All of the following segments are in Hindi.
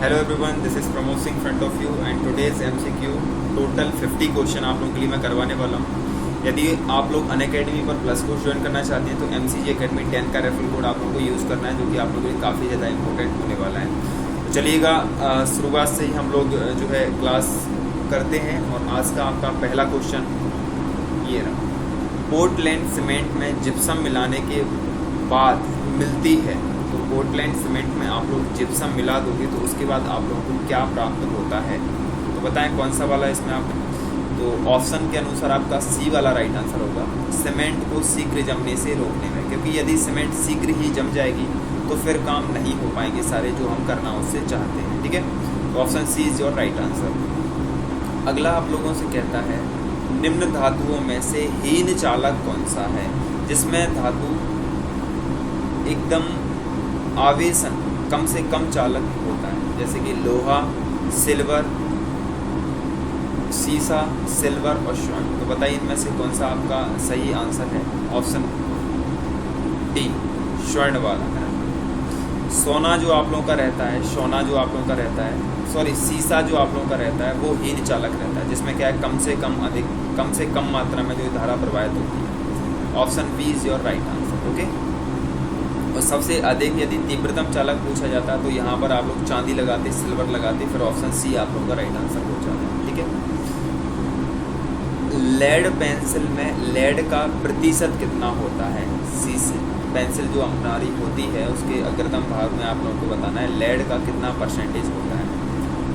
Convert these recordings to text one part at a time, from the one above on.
Hello everyone, this is Pramod Singh front of you and today's MCQ total 50 question आप लोगों के लिए मैं करवाने वाला हूँ। यदि आप लोग अनअकैडमी पर प्लस कोर्स ज्वाइन करना चाहते हैं तो MCG Academy 10 का रेफरल कोड आप लोगों को यूज़ करना है, जो कि आप लोगों के लिए काफ़ी ज़्यादा इंपॉर्टेंट होने वाला है। तो चलिएगा, शुरुआत से ही हम लोग जो है क्लास करते हैं। और आज का आपका पहला क्वेश्चन ये रहा। पोर्टलैंड सीमेंट में जिप्सम मिलाने के बाद मिलती है, तो पोर्टलैंड सीमेंट में आप लोग जिप्सम मिला दोगे तो उसके बाद आप लोगों को क्या प्राप्त होता है, तो बताएं कौन सा वाला इसमें आप। तो ऑप्शन के अनुसार आपका सी वाला राइट आंसर होगा, सीमेंट को शीघ्र जमने से रोकने में। क्योंकि यदि सीमेंट शीघ्र ही जम जाएगी तो फिर काम नहीं हो पाएंगे सारे जो हम करना उससे चाहते हैं। ठीक है, तो option C is your right answer. अगला आप लोगों से कहता है, निम्न धातुओं में से हीन चालक कौन सा है, जिसमें धातु एकदम आवेशन कम से कम चालक होता है, जैसे कि लोहा, सिल्वर, सीसा, सिल्वर और स्वर्ण। तो बताइए इनमें से कौन सा आपका सही आंसर है। ऑप्शन डी, स्वर्ण वाला है। सोना जो आप लोगों का रहता है, सोना जो आप लोगों का रहता है, सॉरी सीसा जो आप लोगों का रहता है वो हीन चालक रहता है, जिसमें क्या है कम से कम मात्रा में जो धारा प्रवाहित होती है। Option B is your right answer. Okay, और सबसे अधिक यदि तीव्रतम चालक पूछा जाता है तो यहाँ पर आप लोग चांदी लगाते, सिल्वर लगाते, फिर ऑप्शन सी आप लोगों का राइट आंसर हो जाता है। ठीक है, लेड पेंसिल में लेड का प्रतिशत कितना होता है। शीशे पेंसिल जो हमारी होती है उसके अग्रतम भाग में आप लोगों को बताना है लेड का कितना परसेंटेज होता है।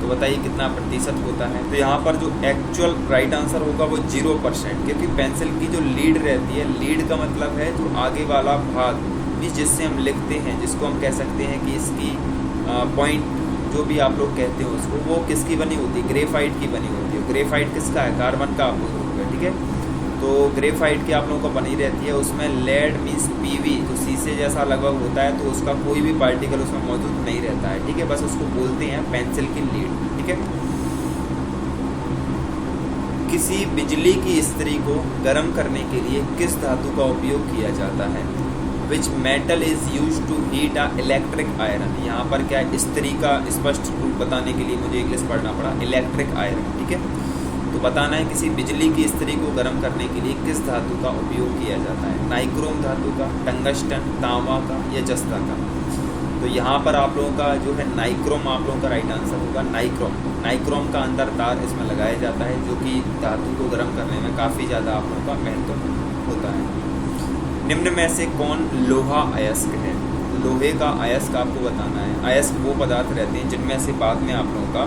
तो बताइए कितना प्रतिशत होता है। तो यहाँ पर जो एक्चुअल राइट आंसर होगा वो 0%, क्योंकि पेंसिल की जो लीड रहती है, लीड का मतलब है जो आगे वाला भाग भी जिससे हम लिखते हैं, जिसको हम कह सकते हैं कि इसकी पॉइंट जो भी आप लोग कहते हो उसको, वो किसकी बनी होती है, ग्रेफाइट की बनी होती है। ग्रेफाइट किसका है, कार्बन का आप लोग होगा। ठीक है, तो ग्रेफाइट की आप लोगों को बनी रहती है, उसमें लेड मीन्स PV जो शीशे जैसा लगभग होता है, तो उसका कोई भी पार्टिकल उसमें मौजूद नहीं रहता है। ठीक है, बस उसको बोलते हैं पेंसिल की लीड। ठीक है, किसी बिजली की इस्त्री को गर्म करने के लिए किस धातु का उपयोग किया जाता है। Which metal is use to heat a electric iron. यहाँ पर क्या है, इस्त्री का स्पष्ट रूप बताने के लिए मुझे इंग्लिश पढ़ना पड़ा, इलेक्ट्रिक आयरन। ठीक है, तो बताना है किसी बिजली की इस्त्री को गर्म करने के लिए किस धातु का उपयोग किया जाता है। नाइक्रोम धातु का, टंगस्टन, तांबा का या जस्ता का। तो यहाँ पर आप लोगों का जो है नाइक्रोम आप लोगों का राइट आंसर होगा। नाइक्रोम का अंदर तार इसमें लगाया जाता है, जो कि धातु को गर्म करने में काफ़ी ज़्यादा आप लोगों का महत्व होता है। निम्न में से कौन लोहा अयस्क है। लोहे का अयस्क आपको बताना है। अयस्क वो पदार्थ रहते हैं जिनमें से बाद में आप लोगों का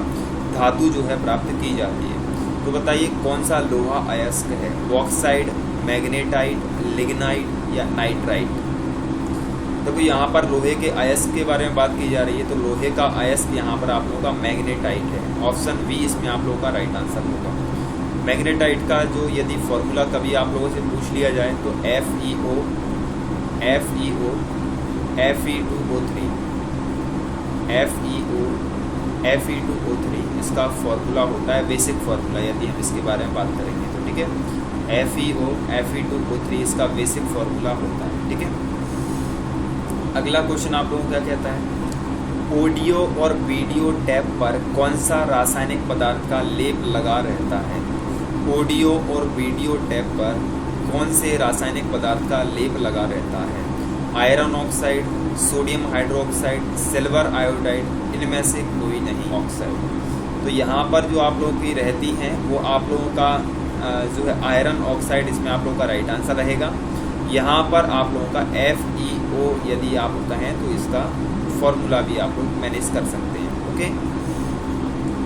धातु जो है प्राप्त की जाती है। तो बताइए कौन सा लोहा अयस्क है। बॉक्साइड, मैग्नेटाइट, लिग्नाइट या नाइट्राइट। देखो यहाँ पर लोहे के अयस्क के बारे में बात की जा रही है, तो लोहे का अयस्क यहाँ पर आप लोगों का मैग्नेटाइट है। ऑप्शन बी इसमें आप लोगों का राइट आंसर होगा। मैग्नेटाइट का जो यदि फॉर्मूला कभी आप लोगों से पूछ लिया जाए तो FeO Fe2O3 Fe2O3 इसका फॉर्मूला होता है, बेसिक फार्मूला यदि हम इसके बारे में बात करेंगे तो। ठीक है, FeO Fe2O3 इसका बेसिक फार्मूला होता है। ठीक है, अगला क्वेश्चन आप लोगों को क्या कहता है, ऑडियो और वीडियो टैप पर कौन सा रासायनिक पदार्थ का लेप लगा रहता है। ऑडियो और वीडियो टैप पर कौन से रासायनिक पदार्थ का लेप लगा रहता है। Iron oxide, sodium hydroxide, silver iodide, इनमें से कोई नहीं। ऑक्साइड। तो यहाँ पर जो आप लोगों की रहती हैं वो आप लोगों का जो है आयरन ऑक्साइड, इसमें आप लोगों का राइट आंसर रहेगा। यहाँ पर आप लोगों का FeO यदि आप कहें तो इसका फॉर्मूला भी आप लोग मैनेज कर सकते हैं। ओके,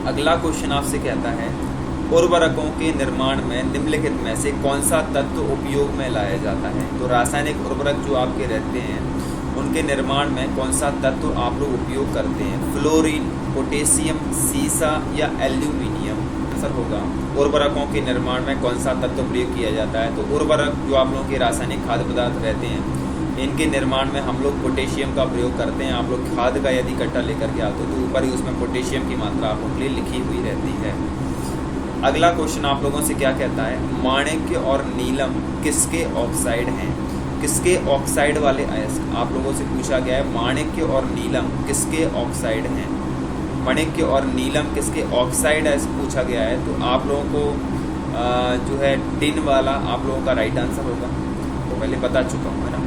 अगला क्वेश्चन आपसे कहता है, उर्वरकों के निर्माण में निम्नलिखित में से कौन सा तत्व उपयोग में लाया जाता है। तो रासायनिक उर्वरक जो आपके रहते हैं उनके निर्माण में कौन सा तत्व आप लोग उपयोग करते हैं। फ्लोरीन, पोटेशियम, सीसा या एल्यूमिनियम। आंसर होगा उर्वरकों के निर्माण में कौन सा तत्व प्रयोग किया जाता है। तो उर्वरक जो आप लोगों के रासायनिक खाद्य पदार्थ रहते हैं इनके निर्माण में हम लोग पोटेशियम का प्रयोग करते हैं। आप लोग खाद का यदि कट्टा लेकर के आते हो तो ऊपर ही उसमें पोटेशियम की मात्रा आप लोगों के लिए लिखी हुई रहती है। अगला क्वेश्चन आप लोगों से क्या कहता है, माणिक्य और नीलम किसके ऑक्साइड हैं। किसके ऑक्साइड वाले अयस्क आप लोगों से पूछा गया है। माणिक्य और नीलम किसके ऑक्साइड हैं। माणिक्य और नीलम किसके ऑक्साइड है पूछा गया है, तो आप लोगों को जो है टिन वाला आप लोगों का राइट आंसर होगा, तो पहले बता चुका हूँ, है ना।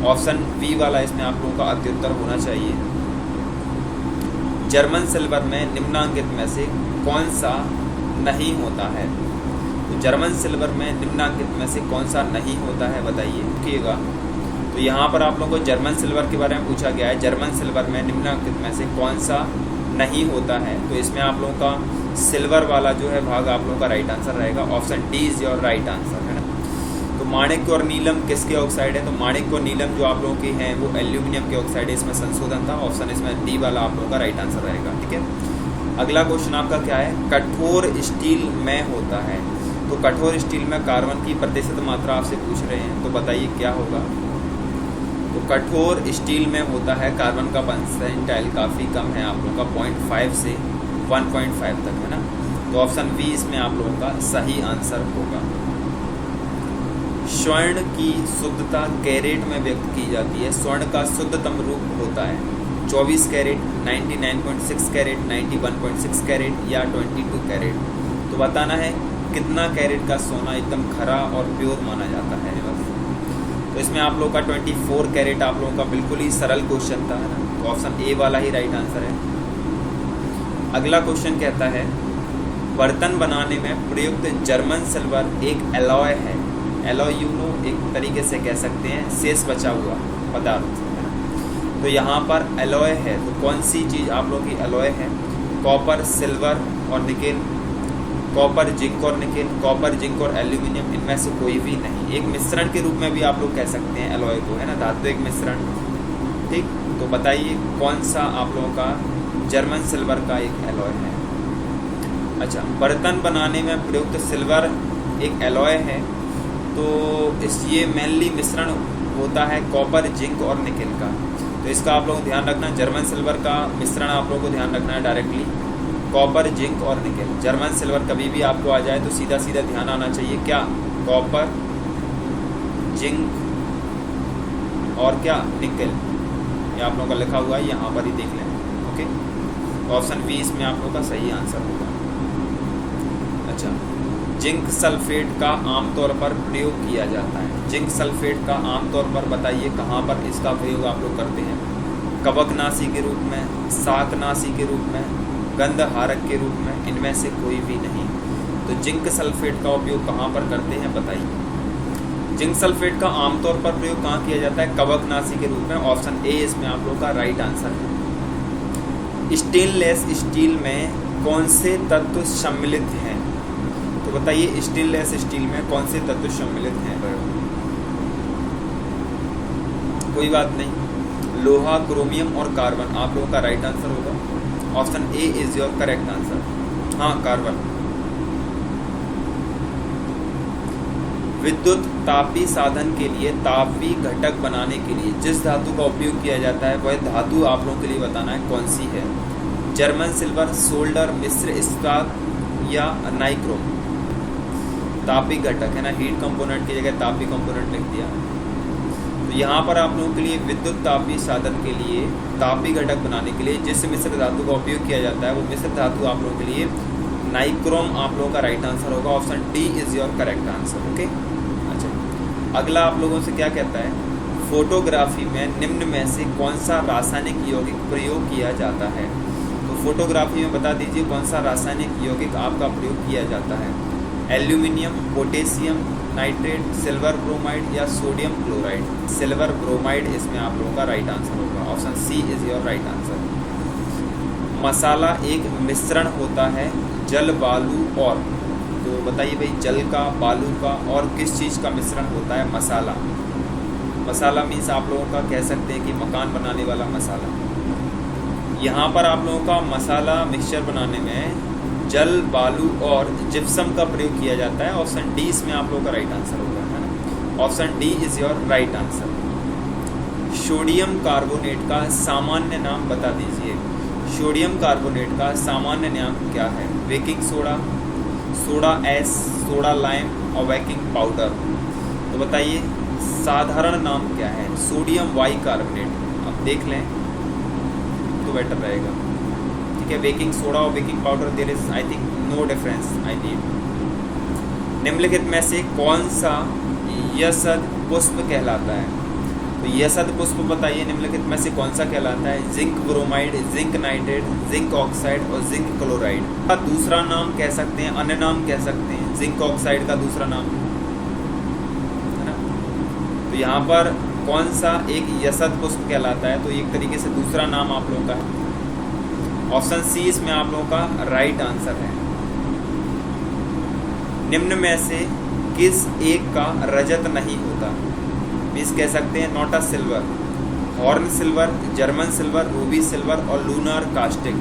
ऑप्शन बी वाला इसमें आप लोगों का अत्युत्तर होना चाहिए। जर्मन सिल्वर में निम्नांकित में से कौन सा नहीं होता है, तो जर्मन सिल्वर में निम्नांकित में से कौन सा नहीं होता है बताइए, देखिएगा। तो यहाँ पर आप लोगों को जर्मन सिल्वर के बारे में पूछा गया है, जर्मन सिल्वर में निम्नांकित में से कौन सा नहीं होता है, तो इसमें आप लोगों का सिल्वर वाला जो है भाग आप लोगों का राइट आंसर रहेगा। Option D is your right answer, है ना। तो माणिक्य और नीलम किसके ऑक्साइड है, तो माणिक्य और नीलम जो आप लोगों के हैं वो एल्यूमिनियम के ऑक्साइड है, इसमें संशोधन था। ऑप्शन इसमें डी वाला आप लोगों का राइट आंसर रहेगा, ठीक है। अगला क्वेश्चन आपका क्या है, कठोर स्टील में होता है, तो कठोर स्टील में कार्बन की प्रतिशत मात्रा आपसे पूछ रहे हैं, तो बताइए क्या होगा। तो कठोर स्टील में होता है कार्बन का परसेंटाइल काफ़ी कम है, आप लोगों का 0.5 से 1.5 तक, है ना। तो ऑप्शन बी इसमें आप लोगों का सही आंसर होगा। स्वर्ण की शुद्धता कैरेट में व्यक्त की जाती है, स्वर्ण का शुद्धतम रूप होता है 24 कैरेट, 99.6 कैरेट, 91.6 कैरेट या 22 कैरेट। तो बताना है कितना कैरेट का सोना एकदम खरा और प्योर माना जाता है बस। तो इसमें आप लोगों का 24 कैरेट आप लोगों का बिल्कुल ही सरल क्वेश्चन था, है ना। तो ऑप्शन ए वाला ही राइट आंसर है। अगला क्वेश्चन कहता है, बर्तन बनाने में प्रयुक्त जर्मन सिल्वर एक एलॉय है, एलॉय एक तरीके से कह सकते हैं शेष बचा हुआ पदार्थ, है ना। तो यहाँ पर एलॉय है, तो कौन सी चीज़ आप लोगों की एलॉय है, कॉपर, सिल्वर और निकेल, कॉपर, जिंक और निकेल, कॉपर, जिंक और एल्यूमिनियम, इनमें से कोई भी नहीं। एक मिश्रण के रूप में भी आप लोग कह सकते हैं एलॉय को, है ना, धातु एक मिश्रण, ठीक। तो बताइए कौन सा आप लोगों का जर्मन सिल्वर का एक एलॉय है। अच्छा, बर्तन बनाने में प्रयुक्त सिल्वर एक एलॉय है, तो ये मेनली मिश्रण होता है कॉपर, जिंक और निकेल का। तो इसका आप लोग ध्यान रखना, जर्मन सिल्वर का मिश्रण आप लोगों को ध्यान रखना है डायरेक्टली कॉपर, जिंक और निकेल। जर्मन सिल्वर कभी भी आपको आ जाए तो सीधा सीधा ध्यान आना चाहिए क्या, कॉपर, जिंक और क्या, निकेल। ये आप लोगों का लिखा हुआ है, यहाँ पर ही देख लें, ओके। तो ऑप्शन बी इसमें आप लोगों का सही आंसर होगा। अच्छा, जिंक सल्फेट का आमतौर पर प्रयोग किया जाता है, जिंक सल्फेट का आमतौर पर बताइए कहाँ पर इसका प्रयोग आप लोग करते हैं, कवकनाशी के रूप में, शाकनाशी के रूप में, गंधहारक के रूप में, इनमें से कोई भी नहीं। तो जिंक सल्फेट का उपयोग कहाँ पर करते हैं बताइए। जिंक सल्फेट का आमतौर पर प्रयोग कहाँ किया जाता है, कवकनाशी के रूप में। ऑप्शन ए इसमें आप लोगों का राइट आंसर है। स्टेनलेस स्टील में कौन से तत्व सम्मिलित हैं, तो बताइए स्टेनलेस स्टील में कौन से तत्व सम्मिलित हैं। कोई बात नहीं, लोहा, क्रोमियम और कार्बन आप लोगों का राइट आंसर होगा। Option A is your correct answer. हाँ, कार्बन। विद्युत तापी साधन के लिए तापी घटक बनाने के लिए जिस धातु का उपयोग किया जाता है वह धातु आप लोगों के लिए बताना है कौन सी है। जर्मन सिल्वर, सोल्डर, मिश्र इस्पात या नाइक्रोम। तापी घटक है ना, हीट कंपोनेंट की जगह तापी कंपोनेंट लिख दिया। तो यहाँ पर आप लोगों के लिए विद्युत तापी साधन के लिए तापी घटक बनाने के लिए जिस मिश्र धातु का उपयोग किया जाता है वो मिश्र धातु आप लोगों के लिए नाइक्रोम आप लोगों का राइट आंसर होगा। Option D is your correct answer, okay. अच्छा, अगला आप लोगों से क्या कहता है, फोटोग्राफी में निम्न में से कौन सा रासायनिक यौगिक प्रयोग किया जाता है। तो फोटोग्राफी में बता दीजिए कौन सा रासायनिक यौगिक आपका प्रयोग किया जाता है। Aluminium, potassium nitrate, silver bromide या सोडियम क्लोराइड। सिल्वर ब्रोमाइड इसमें आप लोगों का राइट आंसर होगा। Option C is your right answer. मसाला एक मिश्रण होता है जल, बालू और, तो बताइए भाई जल का, बालू का और किस चीज़ का मिश्रण होता है मसाला। मसाला मीन्स आप लोगों का कह सकते हैं कि मकान बनाने वाला मसाला। यहाँ पर आप लोगों का मसाला मिक्सचर बनाने में जल, बालू और जिप्सम का प्रयोग किया जाता है। ऑप्शन डी इसमें आप लोगों का राइट आंसर होगा, है ना। Option D is your right answer. Sodium carbonate का सामान्य नाम बता दीजिए। सोडियम कार्बोनेट का सामान्य नाम क्या है। Baking soda, soda ash, soda lime और बेकिंग पाउडर। तो बताइए साधारण नाम क्या है। Sodium bicarbonate. अब देख लें तो बेटर रहेगा, ठीक ठीक है। बेकिंग सोडा और baking powder there is I think no difference I need. निम्नलिखित में से कौन सा यशद पुष्प कहलाता है? तो यशद पुष्प बताइए निम्नलिखित में से कौन सा कहलाता है? Zinc bromide, zinc nitrate, zinc oxide और जिंक क्लोराइड का दूसरा नाम कह सकते हैं, अन्य नाम कह सकते हैं जिंक ऑक्साइड का दूसरा नाम, है ना। तो यहाँ पर कौन सा एक यशद पुष्प कहलाता है? तो एक तरीके से दूसरा नाम आप लोगों का है। ऑप्शन सी इसमें आप लोगों का राइट आंसर है। निम्न में से किस एक का रजत नहीं होता? मीन्स कह सकते हैं not a silver, horn silver, German silver, Ruby silver और लूनर कास्टिक।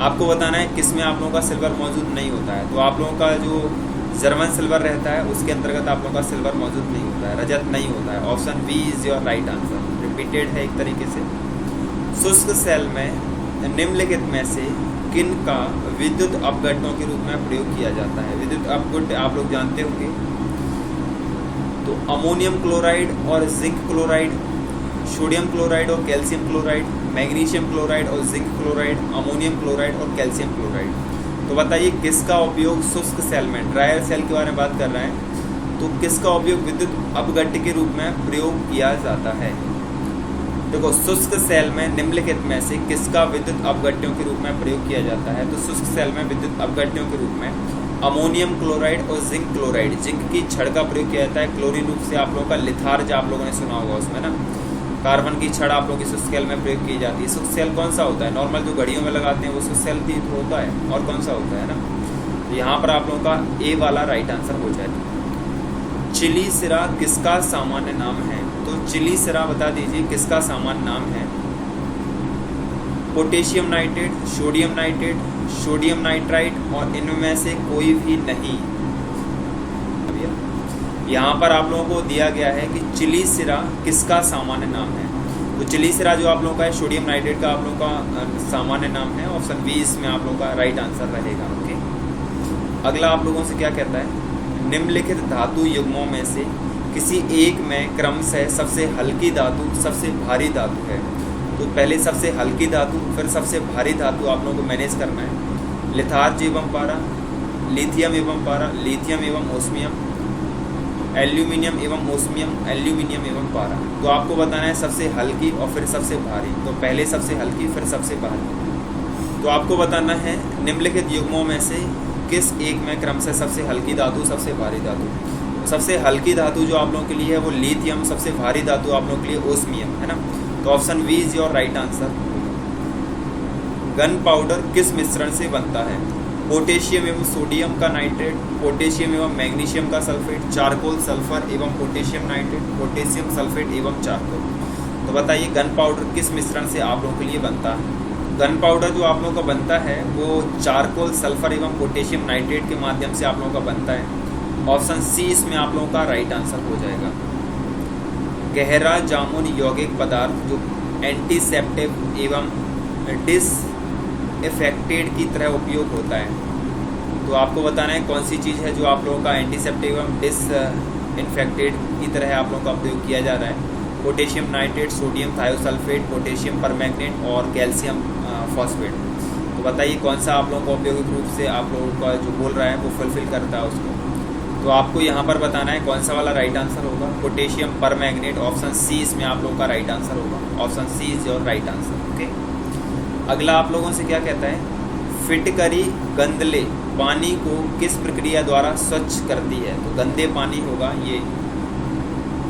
आपको बताना है किस में आप लोगों का सिल्वर मौजूद नहीं होता है। तो आप लोगों का जो जर्मन सिल्वर रहता है उसके अंतर्गत आप लोगों का सिल्वर मौजूद नहीं होता है, रजत नहीं होता है। Option B is your right answer. Repeated है एक तरीके से। शुष्क सेल में निम्नलिखित में से किन का विद्युत अपघटनों के रूप में प्रयोग किया जाता है? विद्युत अपघट आप लोग जानते होंगे। तो अमोनियम क्लोराइड और जिंक क्लोराइड, सोडियम क्लोराइड और कैल्शियम क्लोराइड, मैग्नीशियम क्लोराइड और जिंक क्लोराइड, अमोनियम क्लोराइड और कैल्शियम क्लोराइड। तो बताइए किसका उपयोग शुष्क सेल में, ड्रायर सेल के बारे में बात कर रहे हैं, तो किसका उपयोग विद्युत अपघट्य के रूप में प्रयोग किया जाता है? देखो शुष्क सेल में निम्नलिखित में से किसका विद्युत अपघट्यों के रूप में प्रयोग किया जाता है? तो शुष्क सेल में विद्युत अपघट्यों के रूप में अमोनियम क्लोराइड और जिंक क्लोराइड, जिंक की छड़ का प्रयोग किया जाता है। क्लोरीन रूप से आप लोगों का लिथार्ज आप लोगों ने सुना होगा उसमें ना, कार्बन की छड़ आप लोगों की शुष्क सेल में प्रयोग की जाती है। शुष्क सेल कौन सा होता है? नॉर्मल जो घड़ियों में लगाते हैं वो शुष्क सेल भी होता है, और कौन सा होता है ना। तो यहाँ पर आप लोगों का ए वाला राइट आंसर हो जाएगा। चिली सिरा किसका सामान्य नाम है? तो चिली सिरा बता दीजिए किसका सामान्य नाम है? Potassium nitrate, sodium nitrate, sodium nitrite और इनमें से कोई भी नहीं। यहाँ पर आप लोगों को दिया गया है कि चिली सिरा किसका सामान्य नाम है। तो चिली सिरा जो आप लोगों का है सोडियम नाइट्रेट का आप लोगों का सामान्य नाम है। ऑप्शन बी इसमें आप लोगों का राइट आंसर रहेगा। ओके, अगला आप लोगों से क्या कहता है? निम्नलिखित धातु युग्मों में से किसी एक में क्रमशः सबसे हल्की धातु सबसे भारी धातु है। तो पहले सबसे हल्की धातु फिर सबसे भारी धातु आप लोगों को मैनेज करना है। लिथार्ज एवं पारा, लिथियम एवं पारा, लिथियम एवं ओस्मियम, एल्यूमिनियम एवं ओस्मियम, एल्यूमिनियम एवं पारा। तो आपको बताना है सबसे हल्की और फिर सबसे भारी। तो पहले सबसे हल्की फिर सबसे भारी। तो आपको बताना है निम्नलिखित युग्मों में से किस एक में क्रमशः सबसे हल्की धातु सबसे भारी धातु। सबसे हल्की धातु जो आप लोगों के लिए है वो लिथियम, सबसे भारी धातु आप लोगों के लिए ओस्मियम, है ना। तो option B is your right answer. Gun powder किस मिश्रण से बनता है? पोटेशियम एवं सोडियम का नाइट्रेट, पोटेशियम एवं मैग्नीशियम का सल्फेट, चारकोल सल्फर एवं पोटेशियम नाइट्रेट, पोटेशियम सल्फेट एवं चारकोल। तो बताइए गन पाउडर किस मिश्रण से आप लोगों के लिए बनता है? गन पाउडर जो आप लोगों का बनता है वो चारकोल सल्फर एवं पोटेशियम नाइट्रेट के माध्यम से आप लोगों का बनता है। ऑप्शन सी इसमें आप लोगों का राइट आंसर हो जाएगा। गहरा जामुन यौगिक पदार्थ जो एंटीसेप्टिक एवं डिसइंफेक्टेंट की तरह उपयोग होता है। तो आपको बताना है कौन सी चीज़ है जो आप लोगों का एंटीसेप्टिक एवं डिसइंफेक्टेंट की तरह आप लोगों का उपयोग किया जा रहा है। Potassium nitrate, sodium thiosulphate, potassium permanganate और कैल्शियम फॉस्फेट। तो बताइए कौन सा आप लोगों को औद्योगिक रूप से आप लोगों का जो बोल रहा है वो फुलफिल करता है उसको। तो आपको यहाँ पर बताना है कौन सा वाला राइट आंसर होगा। पोटेशियम परमैंगनेट, ऑप्शन सी इसमें आप लोगों का राइट आंसर होगा। Option C is your right answer. Okay, अगला आप लोगों से क्या कहता है? फिटकरी गंदले पानी को किस प्रक्रिया द्वारा स्वच्छ करती है? तो गंदे पानी होगा ये।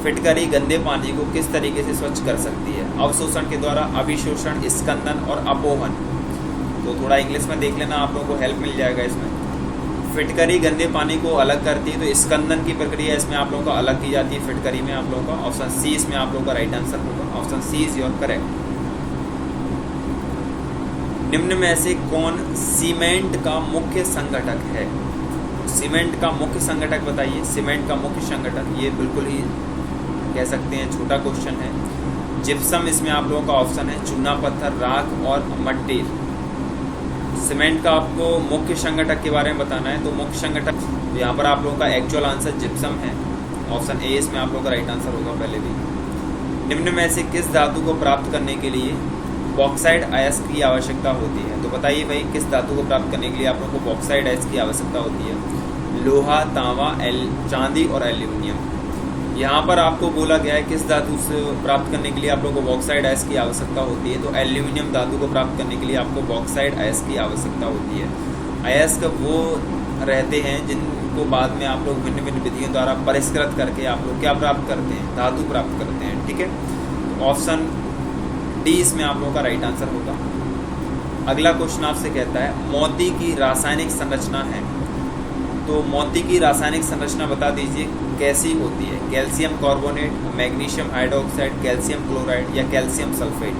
फिटकरी गंदे पानी को किस तरीके से स्वच्छ कर सकती है? अवशोषण के द्वारा, अभिशोषण, स्कंदन और अपोहन। तो थोड़ा इंग्लिश में देख लेना, आप लोगों को हेल्प मिल जाएगा इसमें। फिटकरी गंदे पानी को अलग करती है, तो स्कंदन की प्रक्रिया इसमें आप लोगों का अलग की जाती है फिटकरी में आप लोगों का। ऑप्शन सी इसमें आप लोगों का राइट आंसर होगा। Option C is your correct. निम्न में से कौन सीमेंट का मुख्य संगठक है? सीमेंट का मुख्य संगठक बताइए। सीमेंट का मुख्य संगठक, ये बिल्कुल ही कह सकते हैं छोटा क्वेश्चन है। जिप्सम इसमें आप लोगों का ऑप्शन है, चूना पत्थर, राख और मट्टी। सीमेंट का आपको मुख्य संगठक के बारे में बताना है। तो मुख्य संगठक तो यहाँ पर आप लोगों का एक्चुअल आंसर जिप्सम है। ऑप्शन ए इसमें आप लोगों का राइट आंसर होगा पहले भी। निम्न में से किस धातु को प्राप्त करने के लिए बॉक्साइट अयस्क की आवश्यकता होती है। तो बताइए भाई किस धातु को प्राप्त करने के लिए आप लोगों को बॉक्साइट अयस्क की आवश्यकता होती है? लोहा, तांबा, चांदी और एल्यूमिनियम। यहाँ पर आपको बोला गया है किस धातु से प्राप्त करने के लिए आप लोगों को बॉक्साइट अयस्क की आवश्यकता होती है। तो एल्यूमिनियम धातु को प्राप्त करने के लिए आपको बॉक्साइट अयस्क की आवश्यकता होती है। अयस्क वो रहते हैं जिनको बाद में आप लोग भिन्न भिन्न विधियों द्वारा परिष्कृत करके आप लोग क्या प्राप्त करते हैं? धातु प्राप्त करते हैं। ठीक है, ऑप्शन डी इसमें आप लोगों का राइट आंसर होगा। अगला क्वेश्चन आपसे कहता है मोती की रासायनिक संरचना है। तो मोती की रासायनिक संरचना बता दीजिए कैसी होती है? Calcium carbonate, magnesium hydroxide, calcium chloride या कैल्शियम सल्फेट।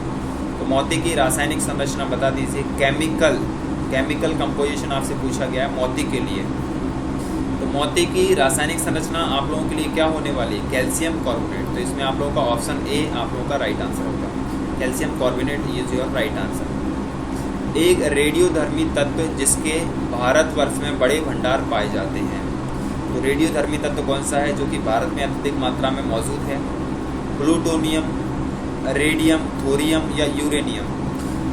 तो मोती की रासायनिक संरचना बता दीजिए। केमिकल कंपोजिशन आपसे पूछा गया है मोती के लिए। तो मोती की रासायनिक संरचना आप लोगों के लिए क्या होने वाली है? Calcium carbonate. तो इसमें आप लोगों का ऑप्शन ए आप लोगों का राइट आंसर होगा। Calcium carbonate is your right answer. एक रेडियोधर्मी तत्व जिसके भारतवर्ष में बड़े भंडार पाए जाते हैं। तो रेडियोधर्मी तत्व कौन सा है जो कि भारत में अत्यधिक मात्रा में मौजूद है? प्लूटोनियम, रेडियम, थोरियम या यूरेनियम।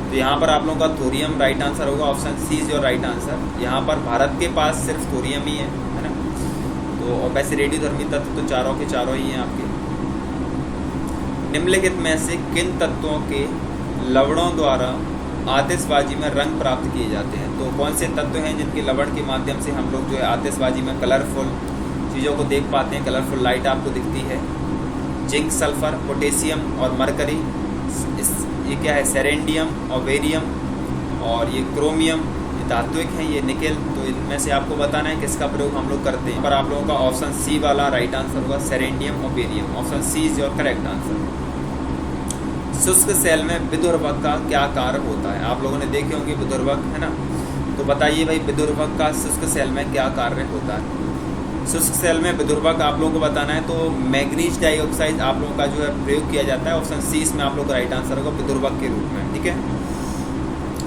तो यहाँ पर आप लोगों का थोरियम राइट आंसर होगा। Option C is your right answer. यहाँ पर भारत के पास सिर्फ थोरियम ही है ना। तो और वैसे रेडियोधर्मी तत्व तो चारों के चारों ही हैं आपके। निम्नलिखित में से किन तत्वों के लवणों द्वारा आतिशबाजी में रंग प्राप्त किए जाते हैं? तो कौन से तत्व हैं जिनके लवण के माध्यम से हम लोग जो है आतिशबाजी में कलरफुल चीज़ों को देख पाते हैं, कलरफुल लाइट आपको दिखती है? जिंक, सल्फर, पोटेशियम और मरकरी। ये क्या है? सेरेंडियम और बेरियम और ये क्रोमियम, ये धात्विक हैं, ये निकेल। तो इनमें से आपको बताना है किसका प्रयोग हम लोग करते हैं। पर आप लोगों का ऑप्शन सी वाला राइट आंसर होगा, सेरेंडियम और barium. Option C is your correct answer. शुष्क सेल में विदुर्भक का क्या कार्य होता है? आप लोगों ने देखे होंगे विदुर्भक, है ना। तो बताइए भाई विदुर्भक का शुष्क सेल में क्या कार्य होता है? शुष्क सेल में विदुर्भक आप लोगों को बताना है तो मैग्नीज डाइऑक्साइड आप लोगों का जो है प्रयोग किया जाता है। ऑप्शन सी इसमें आप लोग का राइट आंसर होगा, विदुर्भक के रूप में। ठीक है,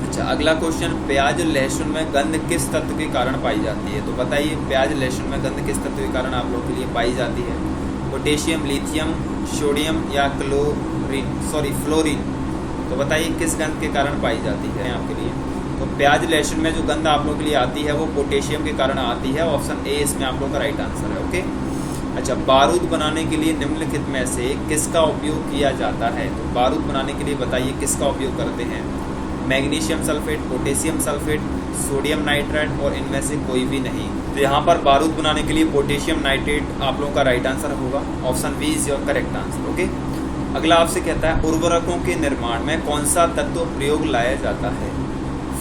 अच्छा अगला क्वेश्चन, प्याज लहसुन में गंध किस तत्व के कारण पाई जाती है? तो बताइए प्याज लहसुन में गंध किस तत्व के कारण आप लोगों के लिए पाई जाती है? पोटेशियम, लिथियम, सोडियम या फ्लोरीन। तो बताइए किस गंध के कारण पाई जाती है आपके लिए? तो प्याज लहसुन में जो गंध आप लोगों के लिए आती है वो पोटेशियम के कारण आती है। ऑप्शन ए इसमें आप लोगों का राइट आंसर है। ओके, अच्छा बारूद बनाने के लिए निम्नलिखित में से किसका उपयोग किया जाता है? तो बारूद बनाने के लिए बताइए किसका उपयोग करते हैं? Magnesium sulphate, potassium sulphate, sodium nitrate और इनमें से कोई भी नहीं। तो यहाँ पर बारूद बनाने के लिए पोटेशियम नाइट्रेट आप लोगों का राइट आंसर होगा। Option B is your correct answer. Okay, अगला आपसे कहता है उर्वरकों के निर्माण में कौन सा तत्व प्रयोग लाया जाता है?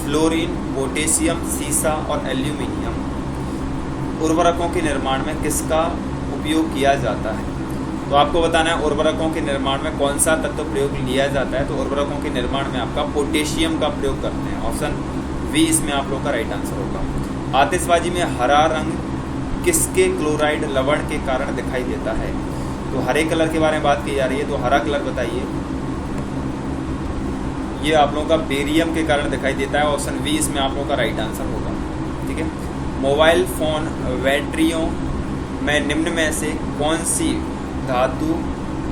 फ्लोरीन, पोटेशियम, सीसा और एल्यूमिनियम। उर्वरकों के निर्माण में किसका उपयोग किया जाता है? तो आपको बताना है उर्वरकों के निर्माण में कौन सा तत्व प्रयोग लिया जाता है। तो उर्वरकों के निर्माण में आपका पोटेशियम का प्रयोग करते हैं। ऑप्शन बी इसमें आप लोगों का राइट आंसर होगा। आतिशबाजी में हरा रंग किसके क्लोराइड लवण के कारण दिखाई देता है? तो हरे कलर के बारे में बात की जा रही है, तो हरा कलर बताइए। ये आप लोगों का बेरियम के कारण दिखाई देता है। ऑप्शन बी इसमें आप लोगों का राइट आंसर होगा। ठीक है, मोबाइल फ़ोन बैटरियों में निम्न में से कौन सी धातु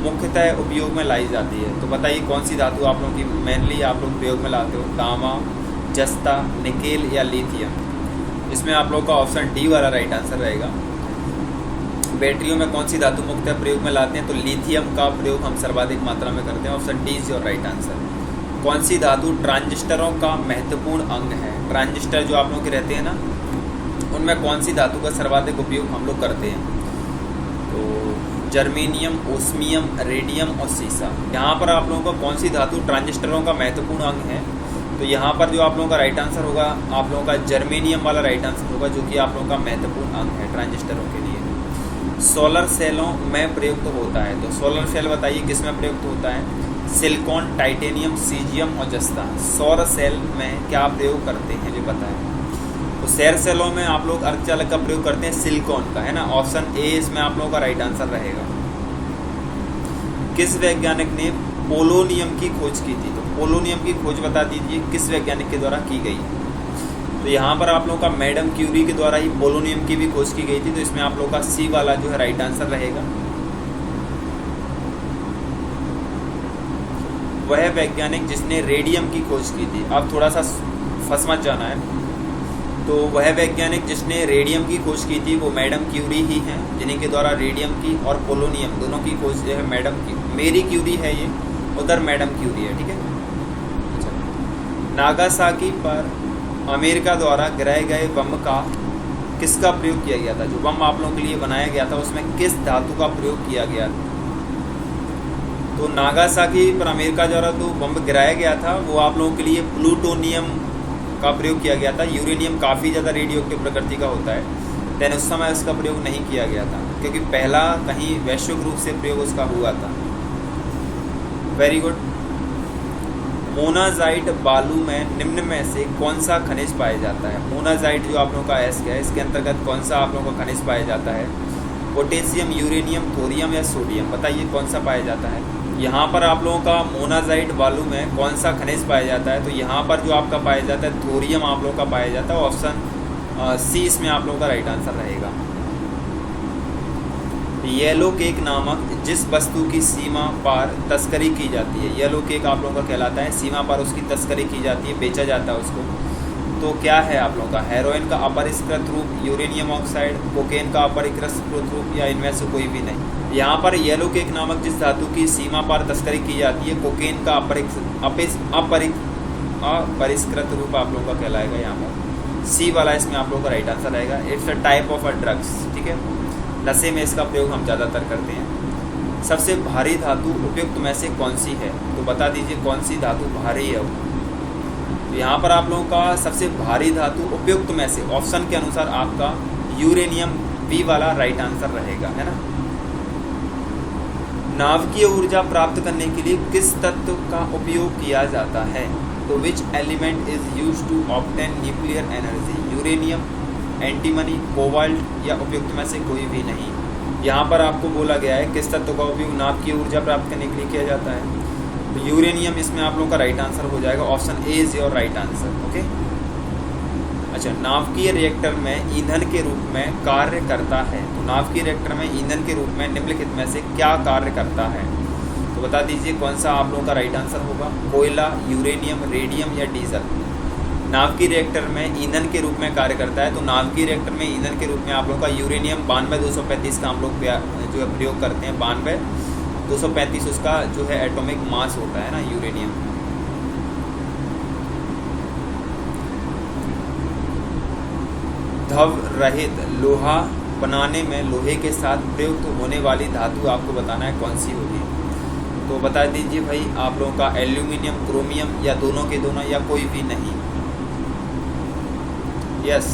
मुख्यतः उपयोग में लाई जाती है? तो बताइए कौन सी धातु आप लोगों की मेनली आप लोग प्रयोग में लाते हो? तांबा, जस्ता, निकेल या लिथियम। इसमें आप लोगों का ऑप्शन डी वाला राइट आंसर रहेगा। बैटरियों में कौन सी धातु मुख्यतः प्रयोग में लाते हैं? तो लिथियम का प्रयोग हम सर्वाधिक मात्रा में करते हैं। Option D is your right answer. कौन सी धातु ट्रांजिस्टरों का महत्वपूर्ण अंग है? ट्रांजिस्टर जो आप लोगों के रहते हैं ना, उनमें कौन सी धातु का सर्वाधिक उपयोग हम लोग करते हैं? तो जर्मेनियम, ओस्मियम, रेडियम और सीसा। यहाँ पर आप लोगों को कौन सी धातु ट्रांजिस्टरों का महत्वपूर्ण अंग है? तो यहाँ पर जो आप लोगों का राइट आंसर होगा, आप लोगों का जर्मेनियम वाला राइट आंसर होगा, जो कि आप लोगों का महत्वपूर्ण अंग है ट्रांजिस्टरों के लिए। सोलर सेलों में प्रयुक्त होता है। तो सोलर सेल बताइए किस में प्रयुक्त होता है? सिलिकॉन, टाइटेनियम, सीजियम और जस्ता। सौर सेल में क्या प्रयोग करते हैं ये बताएं। तो सौर सेलों में आप लोग अर्धचालक का प्रयोग करते हैं सिलिकॉन का, है ना। ऑप्शन ए इसमें आप लोगों का राइट आंसर रहेगा। किस वैज्ञानिक ने पोलोनियम की खोज की थी? तो पोलोनियम की खोज बता दीजिए किस वैज्ञानिक के द्वारा की गई? तो यहाँ पर आप लोगों का मैडम क्यूरी के द्वारा ही पोलोनियम की भी खोज की गई थी। तो इसमें आप लोगों का सी वाला जो है राइट आंसर रहेगा। वह वैज्ञानिक जिसने रेडियम की खोज की थी। अब थोड़ा सा फंस मत जाना है। तो वह वैज्ञानिक जिसने रेडियम की खोज की थी वो मैडम क्यूरी ही हैं, जिन्हीं के द्वारा रेडियम की और पोलोनियम दोनों की खोज जो है मैडम की मेरी क्यूरी है, ये उधर मैडम क्यूरी है, ठीक है। नागासाकी पर अमेरिका द्वारा गिराए गए बम का किसका प्रयोग किया गया था? जो बम आप लोगों के लिए बनाया गया था उसमें किस धातु का प्रयोग किया गया था? तो नागासाकी पर अमेरिका द्वारा जो बम गिराया गया था वो आप लोगों के लिए प्लूटोनियम का प्रयोग किया गया था। यूरेनियम काफ़ी ज़्यादा रेडियो एक्टिव प्रकृति का होता है, लेकिन उस समय उसका प्रयोग नहीं किया गया था क्योंकि पहला कहीं वैश्विक रूप से प्रयोग उसका हुआ था। Very good. मोनाजाइट बालू में निम्न में से कौन सा खनिज पाया जाता है? मोनाजाइट जो आप लोगों का एस है, इसके अंतर्गत कौन सा आप लोगों का खनिज पाया जाता है? पोटेशियम, यूरेनियम, थोरियम या सोडियम? बताइए कौन सा पाया जाता है? यहाँ पर आप लोगों का मोनाजाइट बालू में कौन सा खनिज पाया जाता है? तो यहाँ पर जो आपका पाया जाता है थोरियम आप लोगों का पाया जाता है। ऑप्शन सी इसमें आप लोगों का राइट आंसर रहेगा। येलो केक नामक जिस वस्तु की सीमा पार तस्करी की जाती है, येलो केक आप लोगों का कहलाता है, सीमा पार उसकी तस्करी की जाती है, बेचा जाता है उसको, तो क्या है आप लोगों का? हेरोइन का अपरिष्कृत रूप, यूरेनियम ऑक्साइड, कोकेन का अपरिष्कृत रूप या इनमें से कोई भी नहीं। यहाँ पर येलो केक नामक जिस धातु की सीमा पार तस्करी की जाती है, कोकेन का अपरिष्कृत रूप आप लोगों का कहलाएगा। यहाँ पर सी वाला इसमें आप लोगों का राइट आंसर रहेगा। It's a type of a drugs, ठीक है। नशे में इसका प्रयोग हम ज़्यादातर करते हैं। सबसे भारी धातु उपयुक्त में से कौन सी है? तो बता दीजिए कौन सी धातु भारी है वो। तो यहाँ पर आप लोगों का सबसे भारी धातु उपयुक्त में से ऑप्शन के अनुसार आपका यूरेनियम बी वाला राइट आंसर रहेगा, है ना। नाभिकीय ऊर्जा प्राप्त करने के लिए किस तत्व का उपयोग किया जाता है? तो which element is used to obtain nuclear energy? Uranium, antimony, cobalt या उपयुक्त में से कोई भी नहीं। यहाँ पर आपको बोला गया है किस तत्व का उपयोग नाभिकीय ऊर्जा प्राप्त करने के लिए किया जाता है। तो यूरेनियम इसमें आप लोगों का राइट आंसर हो जाएगा। Option A is your right answer, okay. अच्छा, नाभिकीय रिएक्टर में ईंधन के रूप में कार्य करता है। तो नाभिकीय रिएक्टर में ईंधन के रूप में निम्नलिखित में से क्या कार्य करता है? तो बता दीजिए कौन सा आप लोगों का राइट आंसर होगा? कोयला, यूरेनियम, रेडियम या डीजल? नाभिकीय रिएक्टर में ईंधन के रूप में कार्य करता है। तो नाभिकीय रिएक्टर में ईंधन के रूप में आप लोगों का यूरेनियम 92-235 का हम लोग जो है प्रयोग करते हैं। 92-235 उसका जो है एटॉमिक मास होता है ना यूरेनियम। धव रहित लोहा बनाने में लोहे के साथ प्रयुक्त होने वाली धातु आपको बताना है कौन सी होगी। तो बता दीजिए भाई आप लोगों का एल्यूमिनियम, क्रोमियम या दोनों के दोनों या कोई भी नहीं। यस,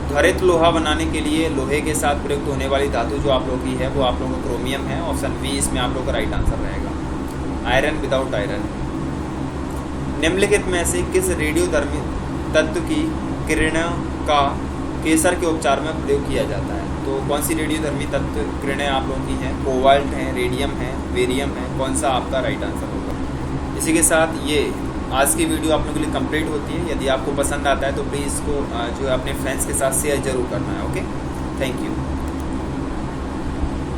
त्वरित लोहा बनाने के लिए लोहे के साथ प्रयुक्त होने वाली धातु जो आप लोगों की है वो आप लोगों का क्रोमियम है। ऑप्शन बी इसमें आप लोगों का राइट आंसर रहेगा। Iron without iron. निम्नलिखित में से किस रेडियोधर्मी तत्व की किरणों का केसर के उपचार में प्रयोग किया जाता है? तो कौन सी रेडियोधर्मी तत्व किरणें आप लोगों की हैं? कोबाल्ट है, रेडियम है, बेरियम है? कौन सा आपका राइट आंसर होगा? इसी के साथ ये आज की वीडियो आप लोगों के लिए कंप्लीट होती है। यदि आपको पसंद आता है तो प्लीज़ इसको जो है अपने फ्रेंड्स के साथ शेयर जरूर करना है, ओके। Thank you.